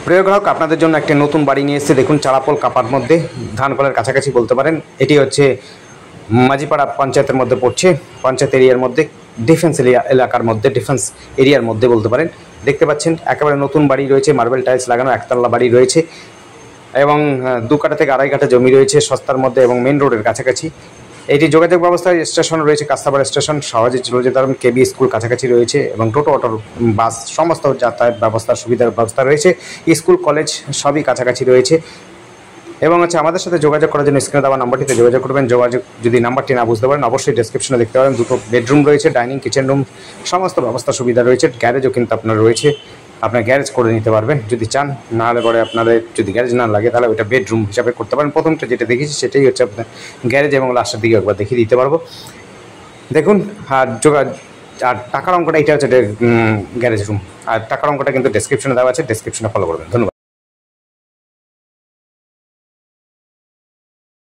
প্রিয় গ্রাহক, আপনাদের জন্য একটি নতুন বাড়ি নিয়ে এসেছে। দেখুন, চারাপোল কাপার মধ্যে, ধানকলের কাছাকাছি বলতে পারেন। এটি হচ্ছে মাঝিপাড়া পঞ্চায়েতের মধ্যে পড়ছে, পঞ্চায়েত এরিয়ার মধ্যে, ডিফেন্স এলাকার মধ্যে, ডিফেন্স এরিয়ার মধ্যে বলতে পারেন। দেখতে পাচ্ছেন একেবারে নতুন বাড়ি রয়েছে, মার্বেল টাইলস লাগানো একতলা বাড়ি রয়েছে এবং 2 কাঠা থেকে 2.5 কাঠা জমি রয়েছে সস্তার মধ্যে এবং মেন রোডের কাছাকাছি। এটি যোগাযোগ ব্যবস্থায় স্টেশন রয়েছে, কাস্তাপাড়া স্টেশন, সহজে চলে যেতে পারবেন। কেবি স্কুল কাছাকাছি রয়েছে এবং টোটো, অটো, বাস সমস্ত যাতায়াত ব্যবস্থার সুবিধার ব্যবস্থা রয়েছে। স্কুল, কলেজ সবই কাছাকাছি রয়েছে এবং আমাদের সাথে যোগাযোগ করার জন্য স্ক্রিনে দেওয়া নাম্বারটিতে যোগাযোগ করবেন। যোগাযোগ যদি নাম্বারটি না বুঝতে পারেন, অবশ্যই ডেসক্রিপশনে দেখতে পারেন। 2টো বেডরুম রয়েছে, ডাইনিং, কিচেন রুম সমস্ত ব্যবস্থা সুবিধা রয়েছে। গ্যারেজও কিন্তু আপনার রয়েছে, আপনার গ্যারেজ করে নিতে পারবেন যদি চান। না হলে পরে আপনাদের যদি গ্যারেজ না লাগে তাহলে ওইটা বেডরুম হিসাবে করতে পারেন। প্রথমটা যেটা দেখেছি সেটাই হচ্ছে আপনার গ্যারেজ এবং লাস্টের দিকে একবার দেখিয়ে দিতে পারবো। দেখুন, আর টাকার অঙ্কটা এটা হচ্ছে গ্যারেজ রুম, আর টাকার অঙ্কটা কিন্তু ডেসক্রিপশনে দেওয়া আছে, ডেসক্রিপশনে ফলো করবেন। ধন্যবাদ।